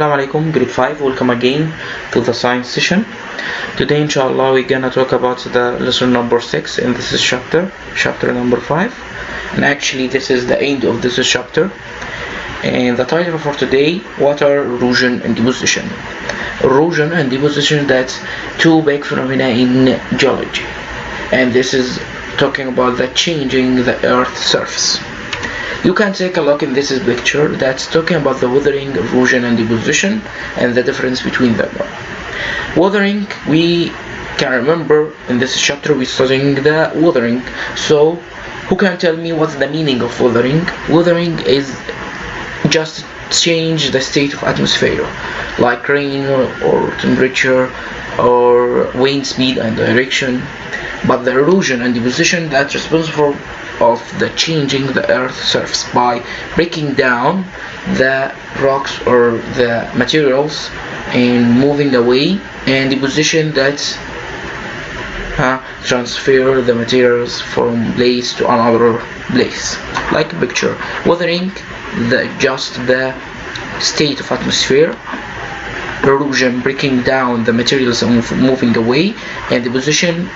Assalamu alaikum, grade 5, welcome again to the science session. Today inshallah we're gonna talk about the lesson number 6 and this is chapter number 5, and actually this is the end of this chapter. And the title for today, what are erosion and deposition? Erosion and deposition, that's two big phenomena in geology, and this is talking about the changing the earth's surface. You can take a look in this picture that's talking about the weathering, erosion and deposition and the difference between them. Weathering, we can remember in this chapter we're studying the weathering. So who can tell me what's the meaning of weathering? Weathering is just change the state of atmosphere, like rain or temperature or wind speed and direction. But the erosion and deposition, that's responsible of the changing the earth's surface by breaking down the rocks or the materials and moving away, and deposition, that's transfer the materials from place to another place, like a picture. Weathering, just the state of atmosphere. Erosion, breaking down the materials and moving away, and deposition,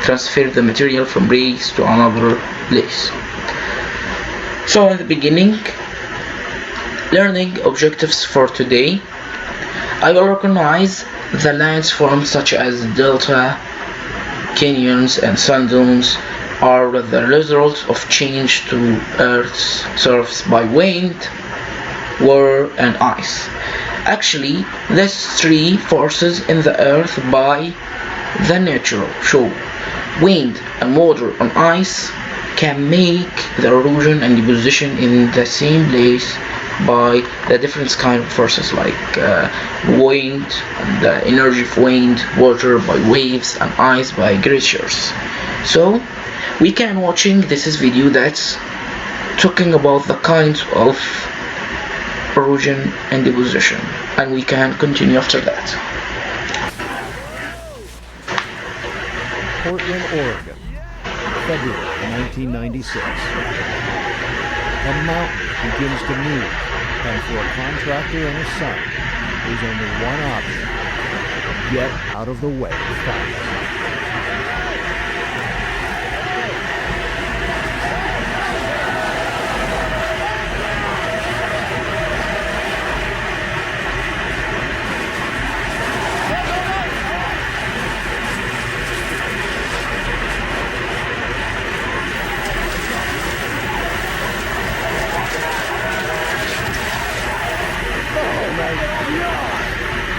transfer the material from place to another place. So in the beginning, learning objectives for today, I will recognize the landsforms such as delta, canyons and sand dunes are the result of change to Earth's surface by wind, water and ice. Actually, these three forces in the earth by the nature. So wind and water and ice can make the erosion and deposition in the same place by the different kind of forces, like wind, the energy of wind, water by waves, and ice by glaciers. So we can watching this video that's talking about the kinds of erosion and deposition, and we can continue after that. Portland, Oregon, February 1996. A mountain begins to move, and for a contractor and his son, there's only one option: get out of the way fast.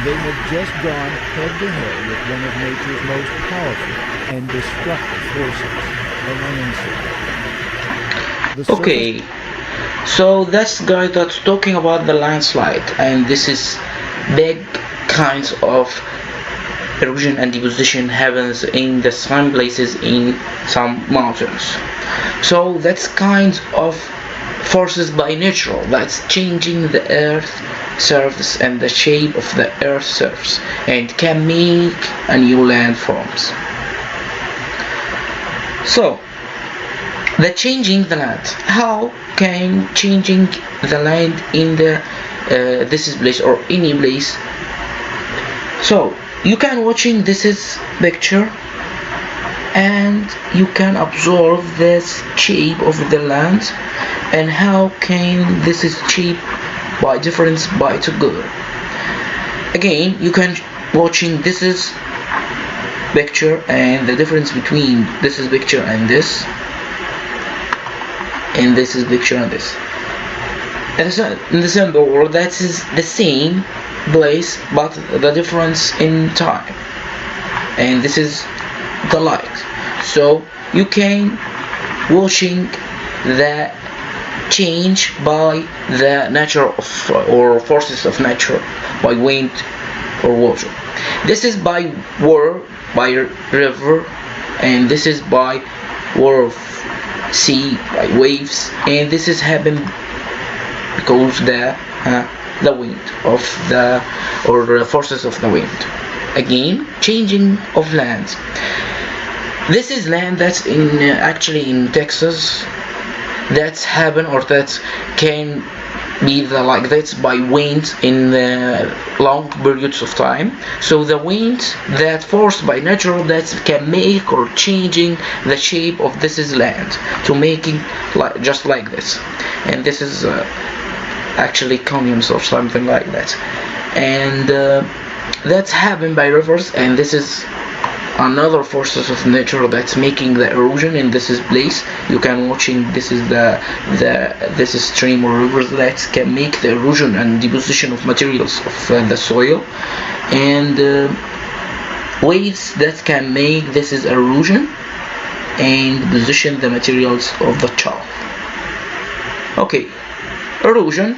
They had just gone head-to-head with one of nature's most powerful and destructive forces, the landslide. Okay, so that's guy that's talking about the landslide, and this is big kinds of erosion and deposition happens in the some places in some mountains. So that's kinds of forces by nature that's changing the earth surface and the shape of the earth's surface and can make a new landforms. So the changing the land, how can changing the land in the this is place or any place? So you can watching this is picture and you can observe this shape of the land and how can this is shape by difference by together. Again, you can watching this is picture and the difference between this is picture and this is picture and this. In the same world, that is the same place but the difference in time, and this is the light. So you can watching the change by the nature of or forces of nature by wind or water. This is by water, by river, and this is by water of sea, by waves, and this is happen because the wind of the or the forces of the wind. Again, changing of lands. This is land that's in actually in Texas, that's happen or that can be like that by wind in long periods of time. So the wind that forced by nature that can make or changing the shape of this is land to making like just like this, and this is actually canyons or something like that, and that's happened by rivers, and this is another forces of nature that's making the erosion in this is place. You can watching this is the this is stream or rivers that can make the erosion and deposition of materials of the soil, and waves that can make this is erosion and position the materials of the chalk. Okay, erosion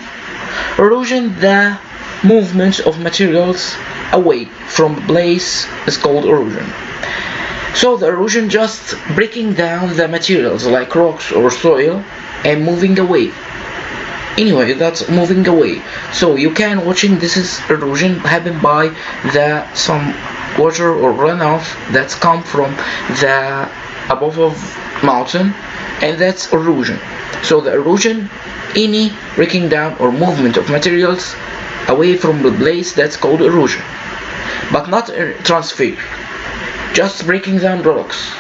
the movement of materials away from place is called erosion. So the erosion just breaking down the materials like rocks or soil and moving away. Anyway, that's moving away. So you can watching this is erosion happen by the some water or runoff that's come from the above of mountain, and that's erosion. So the erosion any breaking down or movement of materials away from the place that's called erosion, but not transfer, just breaking down rocks.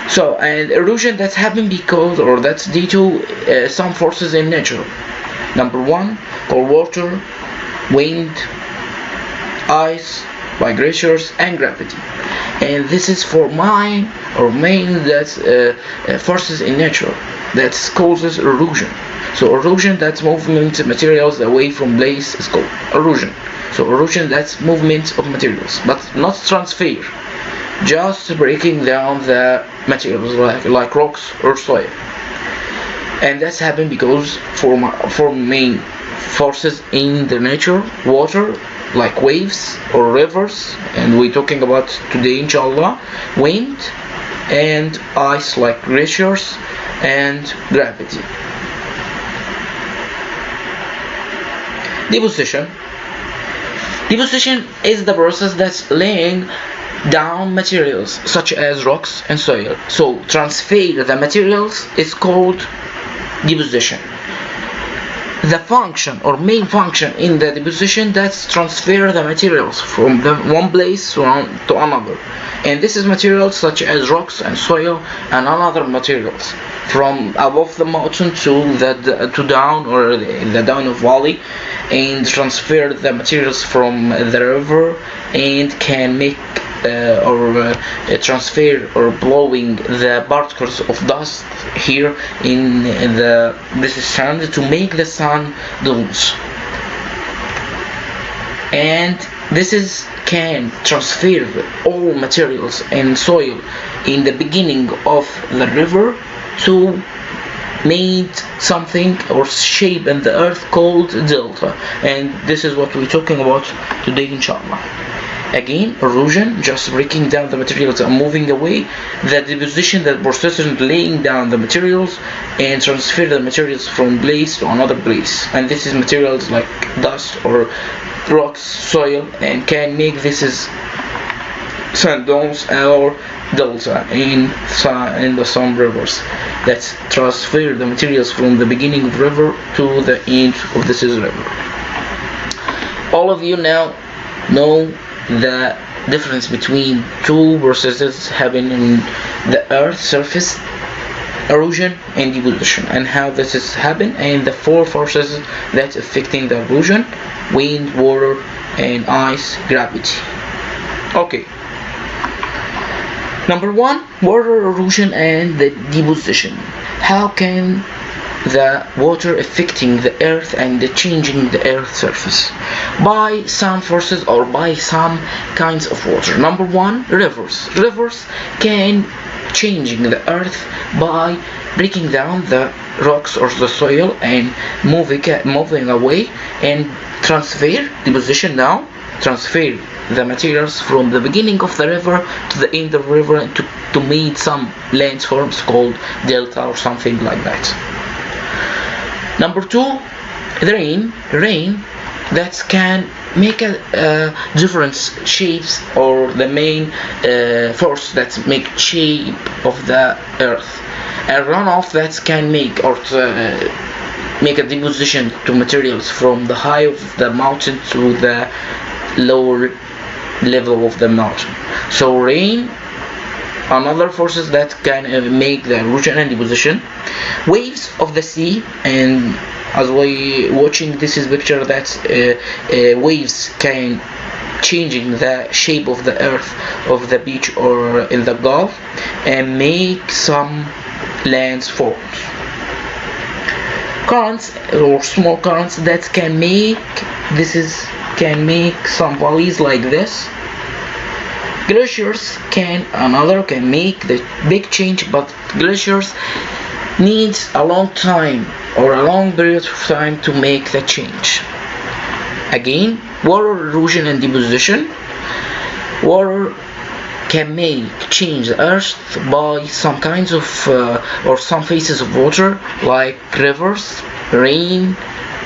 So and erosion that's happened because or that's due to some forces in nature. Number one, cold water, wind, ice, glaciers, and gravity. And this is for main that's forces in nature that causes erosion. So erosion that's movement materials away from place is called erosion. So erosion that's movement of materials, but not transfer, just breaking down the materials like rocks or soil. And that's happened because for main forces in the nature, water like waves or rivers, and we're talking about today inshallah, wind, and ice like glaciers, and gravity. Deposition is the process that's laying down materials such as rocks and soil. So transfer the materials is called deposition. The function or main function in the deposition that's transfer the materials from one place to another, and this is materials such as rocks and soil and other materials from above the mountain to down or the down of valley, and transfer the materials from the river and can make transfer or blowing the particles of dust here in this sand to make the sun dunes, and this is can transfer all materials and soil in the beginning of the river to made something or shape in the earth called delta, and this is what we're talking about today inshallah. Again, erosion, just breaking down the materials and moving away. The deposition, that process is laying down the materials and transfer the materials from place to another place. And this is materials like dust or rocks, soil, and can make this is sand dunes or delta in the some rivers that transfer the materials from the beginning of the river to the end of this is river. All of you now know the difference between two processes happening in the earth surface, erosion and deposition, and how this is happen, and the four forces that affecting the erosion: wind, water, and ice, gravity. Okay. Number one, water erosion and the deposition. How can the water affecting the earth and changing the earth surface? By some forces or by some kinds of water. Number one, rivers. Rivers can changing the earth by breaking down the rocks or the soil and moving away and transfer deposition now, transfer the materials from the beginning of the river to the end of the river to make some landforms called delta or something like that. Number two, rain that can make a different shapes or the main force that make shape of the earth. A runoff that can make or make a deposition to materials from the high of the mountain to the lower level of the mountain. So rain, another forces that can make the erosion and deposition. Waves of the sea, and as we watching this is picture that waves can changing the shape of the earth of the beach or in the gulf and make some landsforms. Currents or small currents that can make some valleys like this. Glaciers can make the big change, but glaciers needs a long time or a long period of time to make the change. Again, water erosion and deposition. Water can make change the earth by some kinds of or some phases of water like rivers, rain,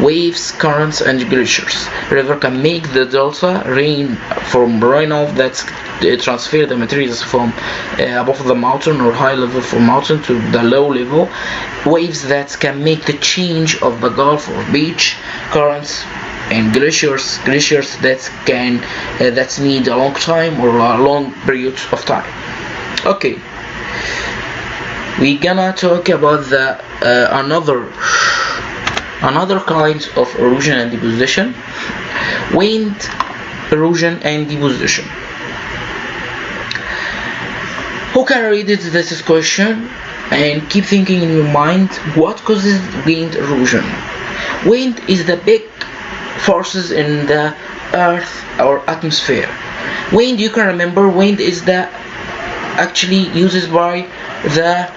waves, currents, and glaciers. River can make the delta rain from runoff that transfer the materials from above the mountain or high level from mountain to the low level. Waves that can make the change of the gulf or beach. Currents and glaciers that need a long time or a long period of time. Okay, we gonna talk about the another kind of erosion and deposition. Wind erosion and deposition. Who can read this question and keep thinking in your mind what causes wind erosion? Wind is the big forces in the earth or atmosphere. Wind, you can remember, wind is the actually uses by the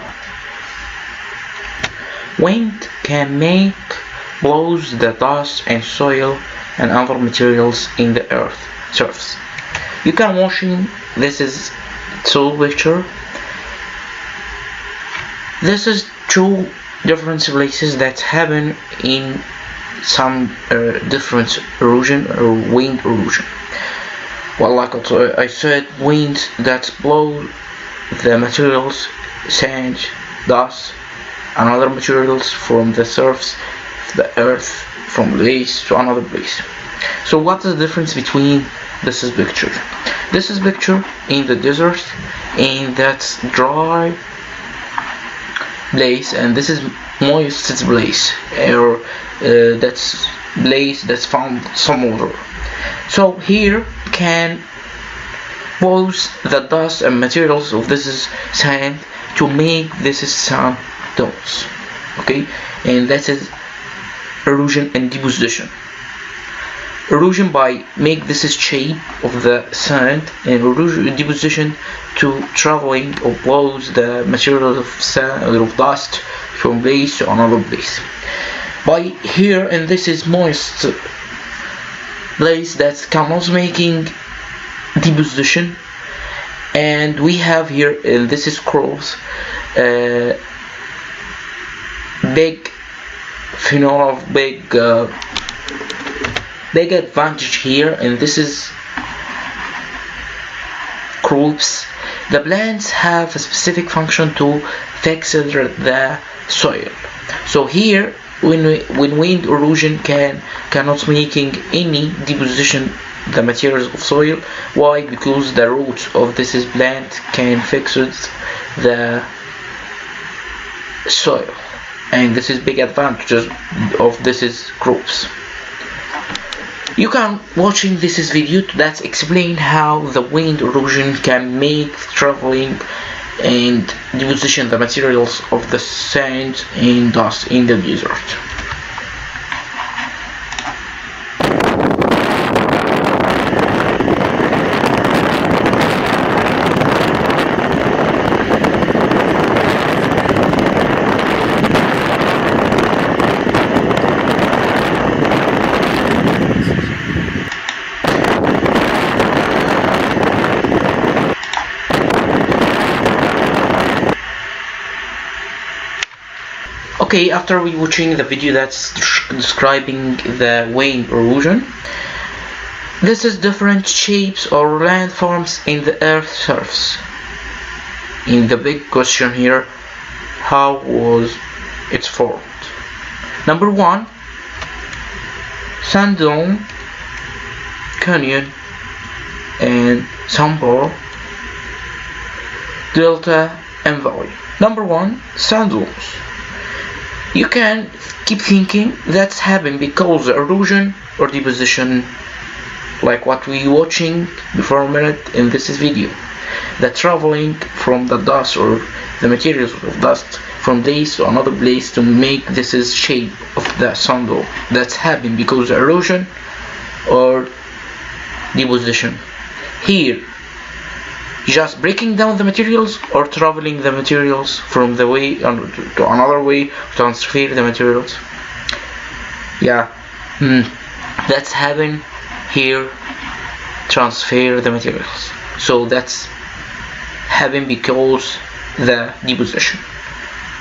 wind can make blows the dust and soil and other materials in the earth surface. You can watching this is two picture. This is two different places that happen in some different erosion or wind erosion. Well, like I said, winds that blow the materials, sand, dust, and other materials from the surface of the earth from place to another place. So what is the difference between this is picture? This is picture in the desert, in that dry place, and this is moist place or that's place that's found some water. So here can pose the dust and materials of this is sand to make this is sand dunes. Okay, and that is erosion and deposition. Erosion by make this is shape of the sand, and erosion deposition to traveling or blows the material of sand or of dust from place to another place. By here, and this is moist place that cannot making deposition, and we have here, and this is crops, big phenol of big advantage here, and this is crops. The plants have a specific function to fix the soil. So here, when wind erosion cannot making any deposition the materials of soil. Why? Because the roots of this is plant can fix the soil, and this is big advantages of this is crops. You can watching this is video that explain how the wind erosion can make traveling and deposition the materials of the sand and dust in the desert. Okay, after we watching the video that's describing the wind erosion, this is different shapes or landforms in the earth surface. In the big question here, how was it formed? Number 1, sand dune, canyon, and sandbar, delta, and valley. Number 1, sand dunes. You can keep thinking that's happened because the erosion or deposition, like what we watching before a minute in this video, the traveling from the dust or the materials of dust from place to another place to make this is shape of the sand dune. That's happened because of erosion or deposition. Here, just breaking down the materials or traveling the materials from the way to another way to transfer the materials. Yeah, that's happen here, transfer the materials. So that's happen because the deposition,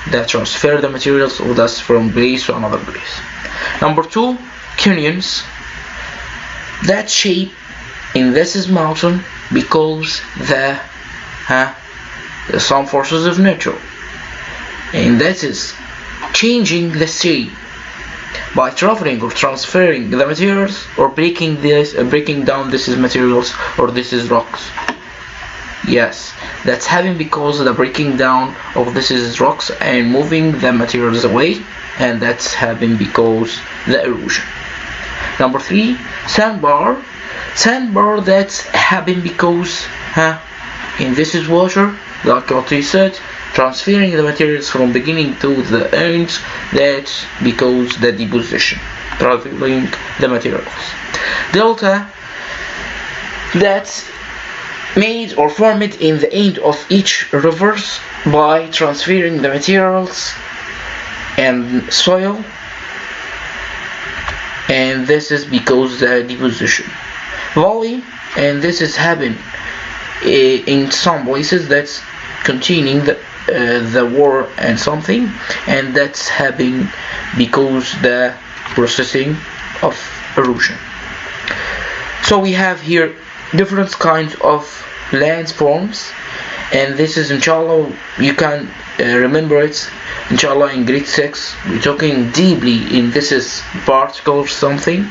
that transfer the materials of dust from place to another place. Number 2, canyons. That shape in this is mountain because some forces of nature, and that is changing the shape by traveling or transferring the materials or breaking down this is materials or this is rocks. Yes, that's happening because of the breaking down of this is rocks and moving the materials away, and that's happening because the erosion. Number 3, sandbar. Sandbar, that's happened because in this is water, like what we said, transferring the materials from beginning to the ends. That's because the deposition, traveling the materials. Delta, that's made or formed in the end of each rivers by transferring the materials and soil, and this is because the deposition. Valley, and this is happen in some places that's containing the war and something, and that's happening because the processing of erosion. So we have here different kinds of landforms, and this is inshallah you can remember it inshallah in grade 6. We're talking deeply in this is particle or something.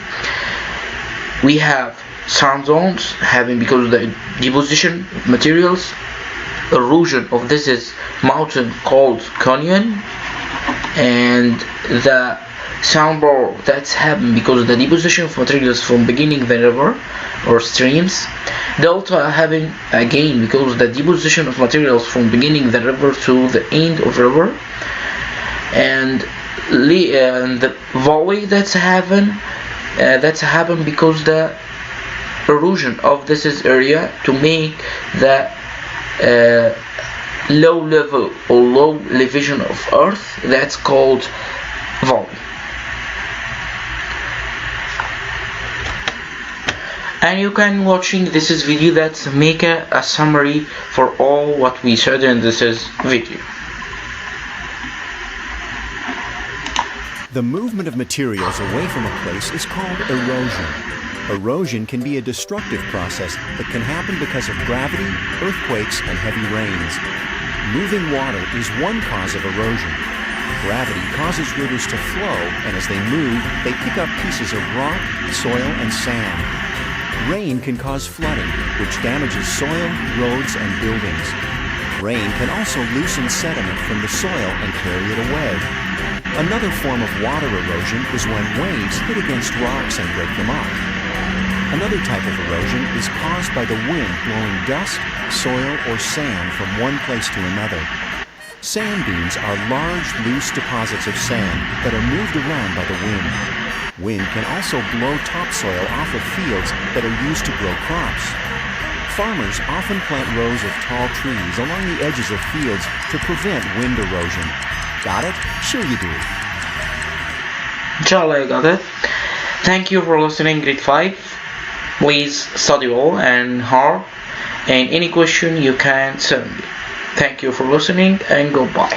We have sand zones having because of the deposition of materials, erosion of this is mountain called canyon, and the sandbar that's happened because of the deposition of materials from beginning the river or streams. Delta having again because of the deposition of materials from beginning the river to the end of river, and the valley that's happened because the erosion of this is area to make the low level or low elevation of earth, that's called valley. And you can watching this is video that make a summary for all what we said in this is video. The movement of materials away from a place is called erosion. Erosion can be a destructive process that can happen because of gravity, earthquakes, and heavy rains. Moving water is one cause of erosion. Gravity causes rivers to flow, and as they move, they pick up pieces of rock, soil, and sand. Rain can cause flooding, which damages soil, roads, and buildings. Rain can also loosen sediment from the soil and carry it away. Another form of water erosion is when waves hit against rocks and break them up. Another type of erosion is caused by the wind blowing dust, soil, or sand from one place to another. Sand dunes are large, loose deposits of sand that are moved around by the wind. Wind can also blow topsoil off of fields that are used to grow crops. Farmers often plant rows of tall trees along the edges of fields to prevent wind erosion. Got it? Sure you do. Inshallah, I got it. Thank you for listening, grade 5. Please study well and hard, and any question you can send me. Thank you for listening and goodbye.